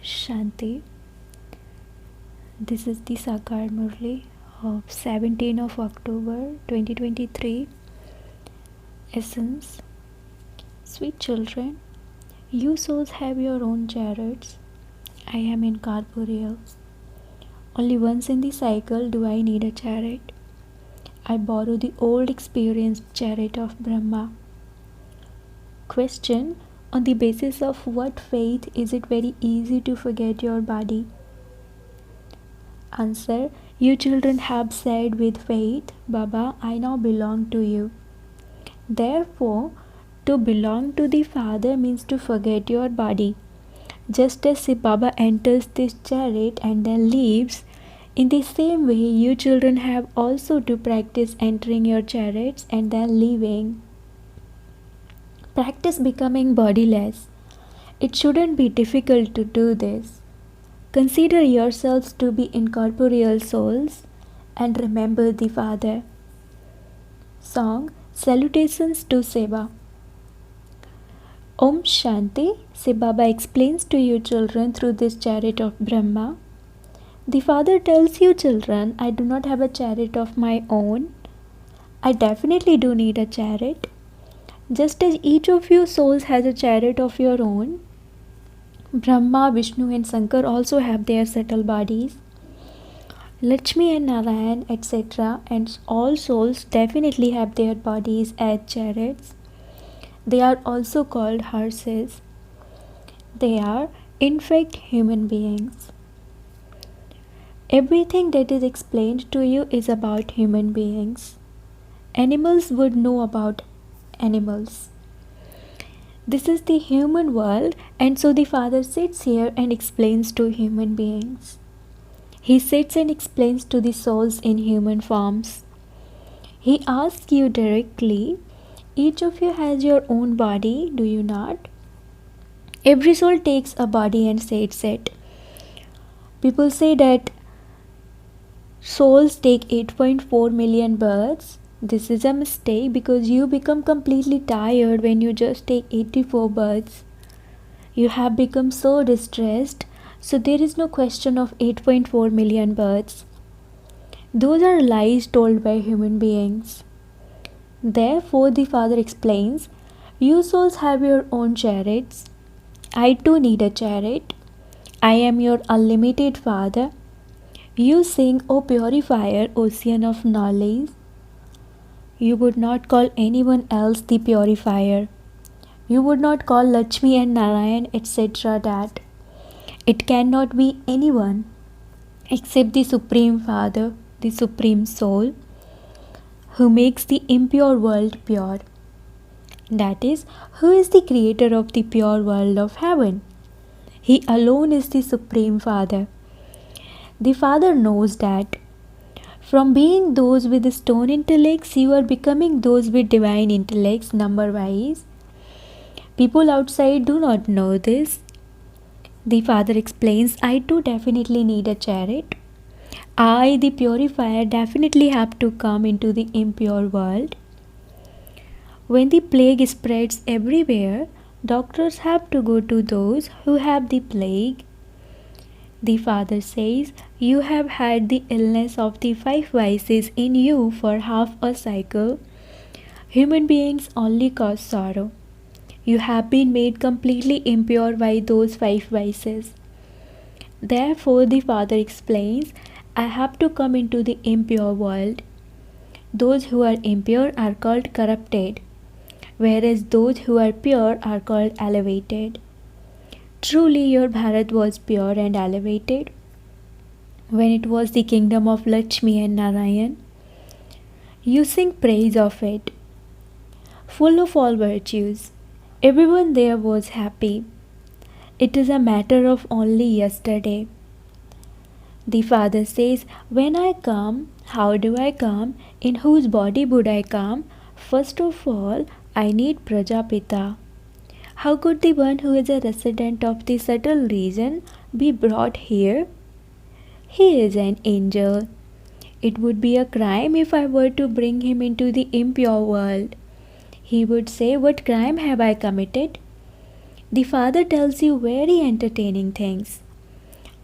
Shanti. This is the Sakar Murli of 17 of October 2023. Essence. Sweet children, you souls have your own chariots. I am incorporeal. Only once in the cycle do I need a chariot. I borrow the old experienced chariot of Brahma. Question: on the basis of what faith is it very easy to forget your body? Answer: you children have said with faith, Baba, I now belong to you. Therefore, to belong to the Father means to forget your body. Just as Shiv Baba enters this chariot and then leaves, in the same way you children have also to practice entering your chariots and then leaving. Practice becoming bodiless. It shouldn't be difficult to do this. Consider yourselves to be incorporeal souls and remember the Father. Song Salutations to Seva. Om Shanti. Shiv Baba explains to you children through this chariot of Brahma. The Father tells you children, I do not have a chariot of my own. I definitely do need a chariot. Just as each of you souls has a chariot of your own, Brahma, Vishnu and Shankar also have their subtle bodies. Lakshmi and Narayan, etc. and all souls definitely have their bodies as chariots. They are also called horses. They are, in fact, human beings. Everything that is explained to you is about human beings. Animals would know about animals. This is the human world, and so the Father sits here and explains to human beings. He sits and explains to the souls in human forms. He asks you directly, each of you has your own body, do you not? Every soul takes a body and says it. People say that souls take 8.4 million births. This is a mistake because you become completely tired when you just take 84 births. You have become so distressed, so there is no question of 8.4 million births. Those are lies told by human beings. Therefore, the Father explains, you souls have your own chariots. I too need a chariot. I am your unlimited Father. You sing, O purifier, ocean of knowledge. You would not call anyone else the purifier. You would not call Lakshmi and Narayan, etc. that. It cannot be anyone except the Supreme Father, the Supreme Soul, who makes the impure world pure. That is, who is the creator of the pure world of heaven? He alone is the Supreme Father. The Father knows that. From being those with stone intellects, you are becoming those with divine intellects number-wise. People outside do not know this. The Father explains, I too definitely need a chariot. I, the purifier, definitely have to come into the impure world. When the plague spreads everywhere, doctors have to go to those who have the plague. The Father says, you have had the illness of the 5 vices in you for half a cycle. Human beings only cause sorrow. You have been made completely impure by those 5 vices. Therefore, the Father explains, I have to come into the impure world. Those who are impure are called corrupted, whereas those who are pure are called elevated. Truly, your Bharat was pure and elevated when it was the kingdom of Lakshmi and Narayan. You sing praise of it, full of all virtues. Everyone there was happy. It is a matter of only yesterday. The Father says, when I come, how do I come? In whose body would I come? First of all, I need Prajapita. How could the one who is a resident of the subtle region be brought here? He is an angel. It would be a crime if I were to bring him into the impure world. He would say, what crime have I committed? The Father tells you very entertaining things.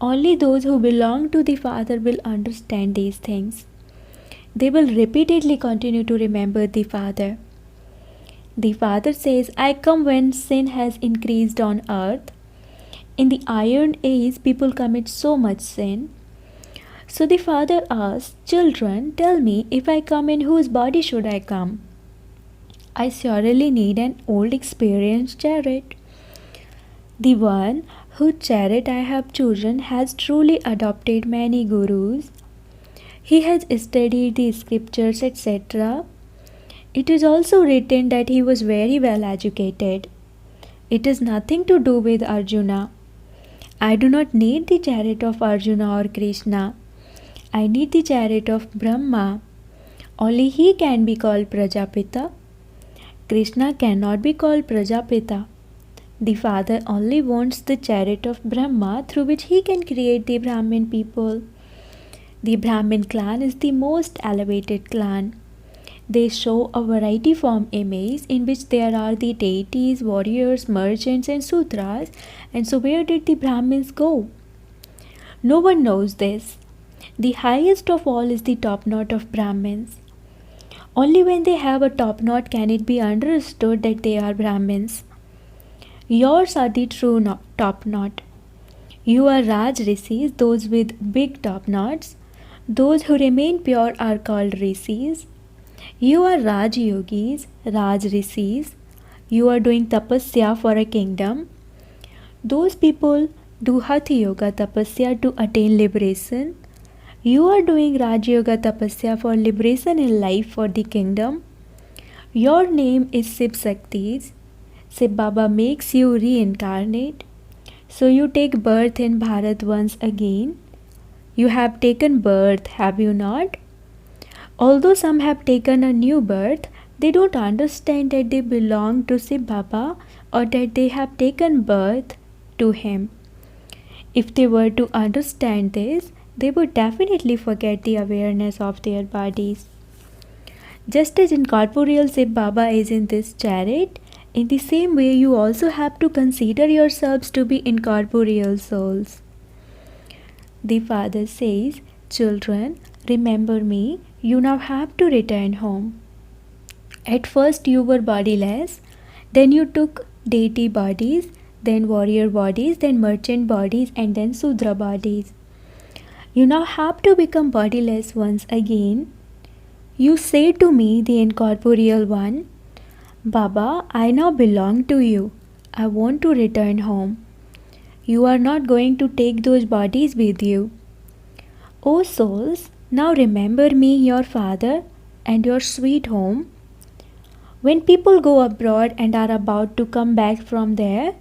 Only those who belong to the Father will understand these things. They will repeatedly continue to remember the Father. The Father says, I come when sin has increased on earth. In the Iron Age, people commit so much sin. So the Father asks, children, tell me, if I come, in whose body should I come? I surely need an old experienced chariot. The one whose chariot I have chosen has truly adopted many gurus. He has studied the scriptures, etc. It is also written that he was very well educated. It is nothing to do with Arjuna. I do not need the chariot of Arjuna or Krishna. I need the chariot of Brahma. Only he can be called Prajapita. Krishna cannot be called Prajapita. The Father only wants the chariot of Brahma through which he can create the Brahmin people. The Brahmin clan is the most elevated clan. They show a variety form image in which there are the deities, warriors, merchants and sudras. And so where did the Brahmins go? No one knows this. The highest of all is the top knot of Brahmins. Only when they have a top knot can it be understood that they are Brahmins. Yours are the true top knot. You are Raj Rishis, those with big top knots. Those who remain pure are called Rishis. You are Raj Yogis, Raj Rishis. You are doing tapasya for a kingdom. Those people do Hatha Yoga tapasya to attain liberation. You are doing Raj Yoga tapasya for liberation in life for the kingdom. Your name is Shiv Shaktis. Shiv Baba makes you reincarnate. So you take birth in Bharat once again. You have taken birth, have you not? Although some have taken a new birth, they don't understand that they belong to Shiv Baba or that they have taken birth to him. If they were to understand this, they would definitely forget the awareness of their bodies. Just as incorporeal Shiv Baba is in this chariot, in the same way you also have to consider yourselves to be incorporeal souls. The Father says, children, remember me, you now have to return home. At first you were bodiless, then you took deity bodies, then warrior bodies, then merchant bodies, and then Sudra bodies. You now have to become bodiless once again. You say to me, the incorporeal one, Baba, I now belong to you. I want to return home. You are not going to take those bodies with you. O souls, now remember me, your father, and your sweet home. When people go abroad and are about to come back from there,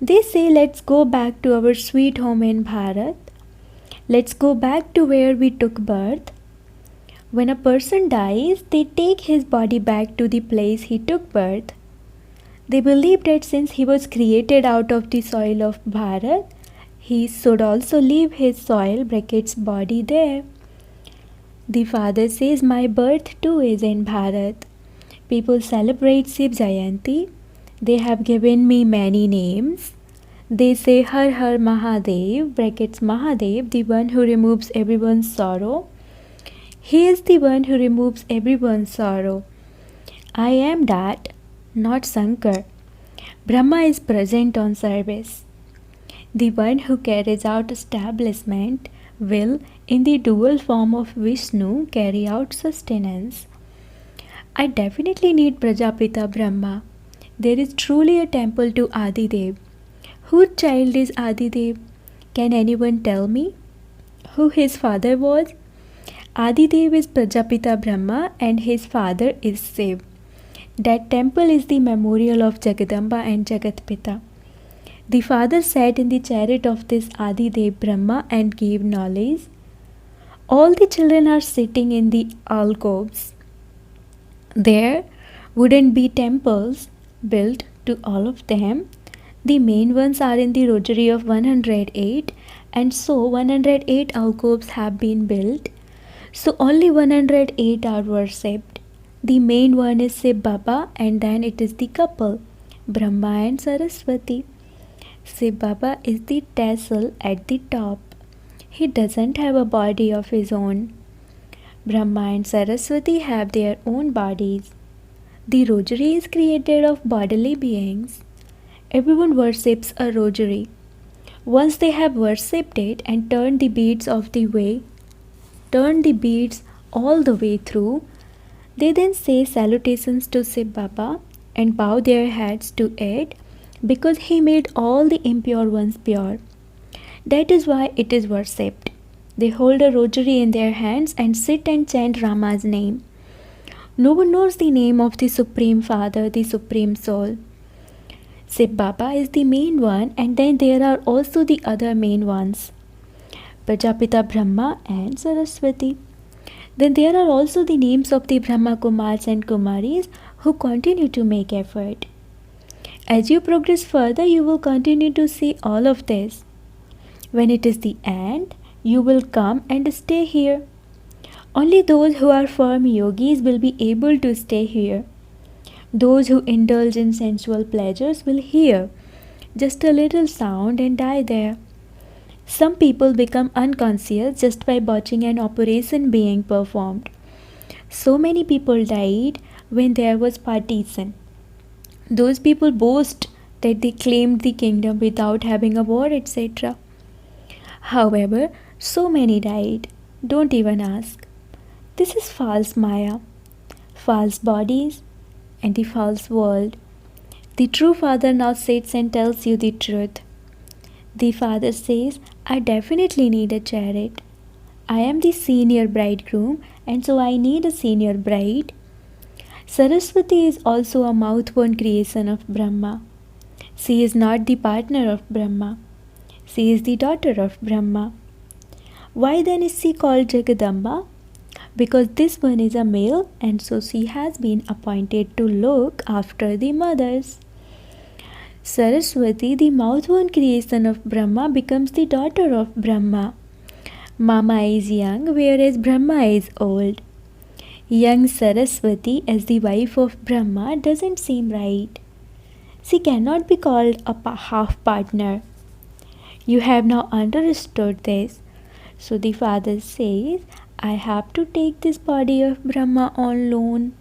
they say, let's go back to our sweet home in Bharat. Let's go back to where we took birth. When a person dies, they take his body back to the place he took birth. They believe that since he was created out of the soil of Bharat, he should also leave his soil (body) there. The Father says, my birth too is in Bharat. People celebrate Shiv Jayanti. They have given me many names. They say Har Har Mahadev (Mahadev), the one who removes everyone's sorrow. He is the one who removes everyone's sorrow. I am that, not Shankar. Brahma is present on service. The one who carries out establishment will, in the dual form of Vishnu, carry out sustenance. I definitely need Prajapita Brahma. There is truly a temple to Adidev. Whose child is Adidev? Can anyone tell me? Who his father was? Adidev is Prajapita Brahma and his father is Shiv. That temple is the memorial of Jagadamba and Jagatpita. The father sat in the chariot of this Adidev Brahma and gave knowledge. All the children are sitting in the alcoves. There wouldn't be temples built to all of them. The main ones are in the rosary of 108, and so 108 alcoves have been built. So only 108 are worshipped. The main one is Shiv Baba and then it is the couple. Brahma and Saraswati. Shiv Baba is the tassel at the top. He doesn't have a body of his own. Brahma and Saraswati have their own bodies. The rosary is created of bodily beings. Everyone worships a rosary. Once they have worshipped it and turned the beads all the way through, they then say salutations to Shiv Baba and bow their heads to it because he made all the impure ones pure. That is why it is worshipped. They hold a rosary in their hands and sit and chant Rama's name. No one knows the name of the Supreme Father, the Supreme Soul. Shiv Baba is the main one, and then there are also the other main ones, Prajapita Brahma and Saraswati. Then there are also the names of the Brahma Kumars and Kumaris who continue to make effort. As you progress further, you will continue to see all of this. When it is the end, you will come and stay here. Only those who are firm yogis will be able to stay here. Those who indulge in sensual pleasures will hear just a little sound and die there. Some people become unconscious just by watching an operation being performed. So many people died when there was partition. Those people boast that they claimed the kingdom without having a war, etc. However, so many died. Don't even ask. This is false Maya, false bodies, and the false world. The true Father now sits and tells you the truth. The Father says, I definitely need a chariot. I am the senior bridegroom, and so I need a senior bride. Saraswati is also a mouth-born creation of Brahma. She is not the partner of Brahma. She is the daughter of Brahma. Why then is she called Jagadamba? Because this one is a male, and so she has been appointed to look after the mothers. Saraswati, the mouth-born creation of Brahma, becomes the daughter of Brahma. Mama is young, whereas Brahma is old. Young Saraswati as the wife of Brahma doesn't seem right. She cannot be called a half partner. You have now understood this. So the Father says, I have to take this body of Brahma on loan.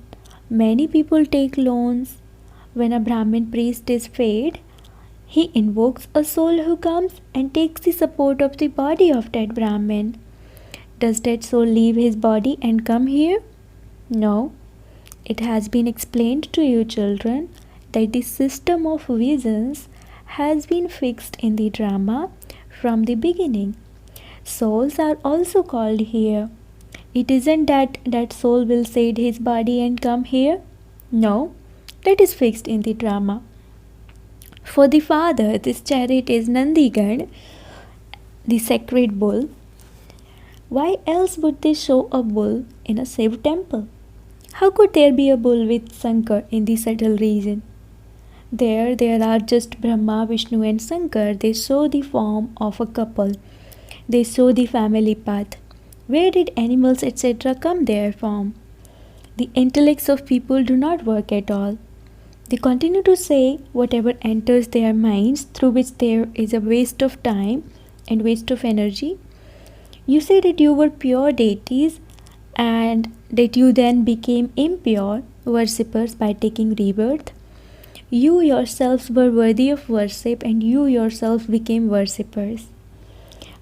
Many people take loans. When a Brahmin priest is fed, he invokes a soul who comes and takes the support of the body of that Brahmin. Does that soul leave his body and come here? No. It has been explained to you, children, that the system of visions has been fixed in the drama from the beginning. Souls are also called here. It isn't that soul will shed his body and come here. No, that is fixed in the drama. For the Father, this chariot is Nandigan, the sacred bull. Why else would they show a bull in a Shiv temple? How could there be a bull with Shankar in the subtle region? There are just Brahma, Vishnu and Shankar. They show the form of a couple. They show the family path. Where did animals etc. come there from? The intellects of people do not work at all. They continue to say whatever enters their minds, through which there is a waste of time and waste of energy. You say that you were pure deities and that you then became impure worshippers by taking rebirth. You yourselves were worthy of worship and you yourselves became worshippers.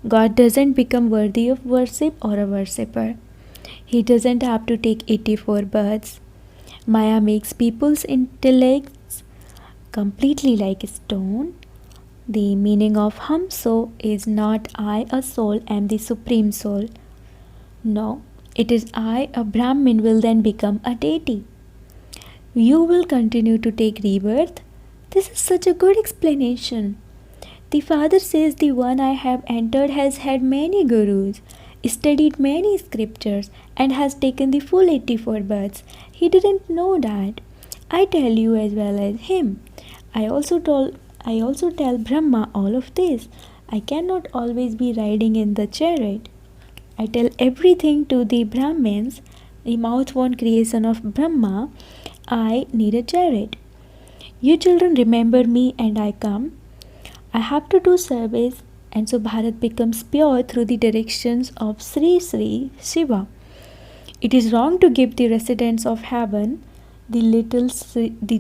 God doesn't become worthy of worship or a worshipper. He doesn't have to take 84 births. Maya makes people's intellects completely like stone. The meaning of Hamso is not I, a soul, am the supreme soul. No, it is I, a Brahmin, will then become a deity. You will continue to take rebirth. This is such a good explanation. The Father says the one I have entered has had many gurus, studied many scriptures, and has taken the full 84 births. He didn't know that. I tell you as well as him. I also tell Brahma all of this. I cannot always be riding in the chariot. I tell everything to the Brahmins, the mouth-born creation of Brahma. I need a chariot. You children remember me and I come. I have to do service, and so Bharat becomes pure through the directions of Sri Sri Shiva. It is wrong to give the residents of heaven the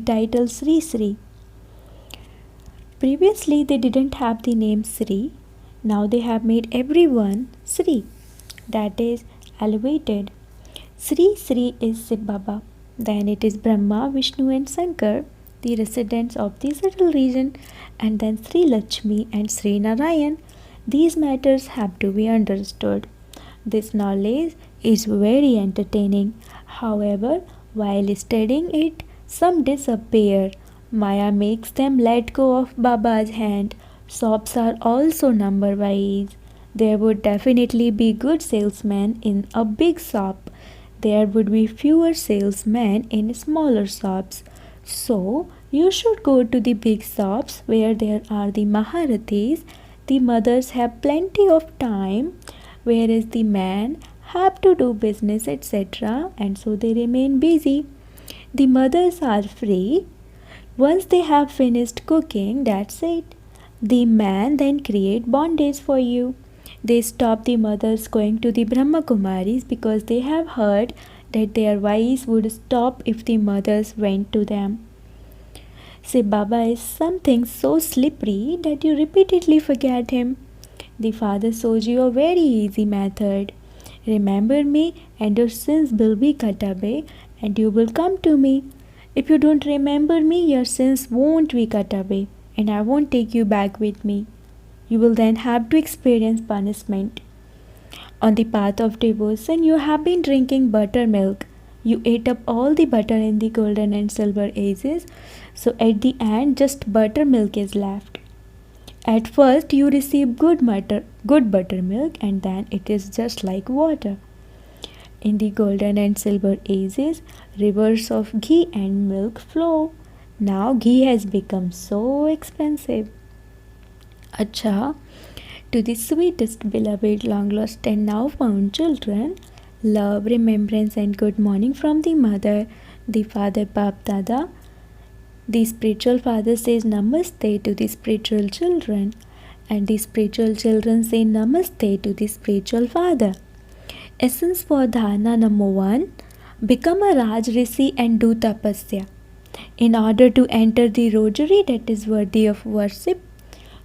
title Sri Sri. Previously, they didn't have the name Sri. Now they have made everyone Sri, that is elevated. Sri Sri is Shiv Baba. Then it is Brahma, Vishnu, and Shankar, the residents of the subtle region, and then Sri Lakshmi and Sri Narayan. These matters have to be understood. This knowledge is very entertaining. However, while studying it, some disappear. Maya makes them let go of Baba's hand. Shops are also number wise. There would definitely be good salesmen in a big shop. There would be fewer salesmen in smaller shops. So, you should go to the big shops where there are the Maharathis. The mothers have plenty of time, whereas the men have to do business, etc., and so they remain busy. The mothers are free. Once they have finished cooking, that's it. The man then create bondage for you. They stop the mothers going to the Brahma Kumaris because they have heard that their wives would stop if the mothers went to them. Shiv Baba is something so slippery that you repeatedly forget him. The Father shows you a very easy method. Remember me and your sins will be cut away and you will come to me. If you don't remember me, your sins won't be cut away and I won't take you back with me. You will then have to experience punishment. On the path of devotion, you have been drinking buttermilk. You ate up all the butter in the golden and silver ages, so at the end, just buttermilk is left. At first, you receive good buttermilk, and then it is just like water. In the golden and silver ages, rivers of ghee and milk flow. Now, ghee has become so expensive. Acha, to the sweetest, beloved, long lost, and now found children, love, remembrance, and good morning from the mother, the father, Bap Dada. The spiritual father says Namaste to the spiritual children, and the spiritual children say Namaste to the spiritual father. Essence for dharana number 1: become a Raj Rishi and do tapasya. In order to enter the rojari that is worthy of worship,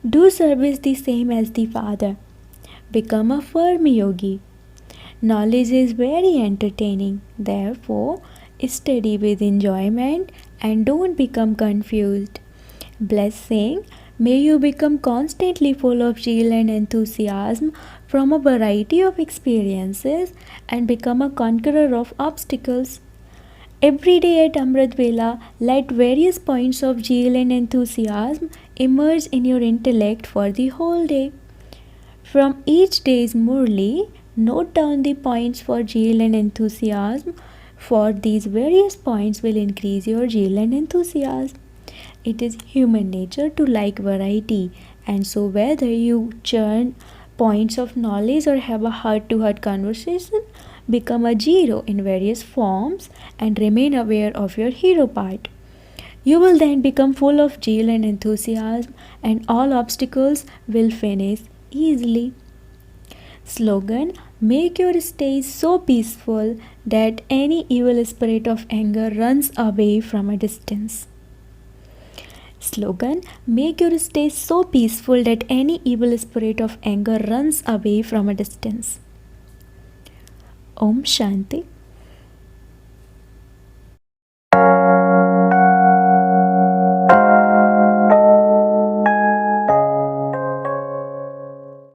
do service the same as the Father. Become a firm yogi. Knowledge is very entertaining. Therefore, study with enjoyment and don't become confused. Blessing, may you become constantly full of zeal and enthusiasm from a variety of experiences and become a conqueror of obstacles. Every day at Amrit Vela, let various points of zeal and enthusiasm emerge in your intellect for the whole day. From each day's Murli, note down the points for zeal and enthusiasm, for these various points will increase your zeal and enthusiasm. It is human nature to like variety, and so whether you churn points of knowledge or have a heart-to-heart conversation, become a zero in various forms and remain aware of your hero part. You will then become full of zeal and enthusiasm, and all obstacles will finish easily. Slogan: make your stage so peaceful that any evil spirit of anger runs away from a distance. Slogan: make your stage so peaceful that any evil spirit of anger runs away from a distance. Om Shanti.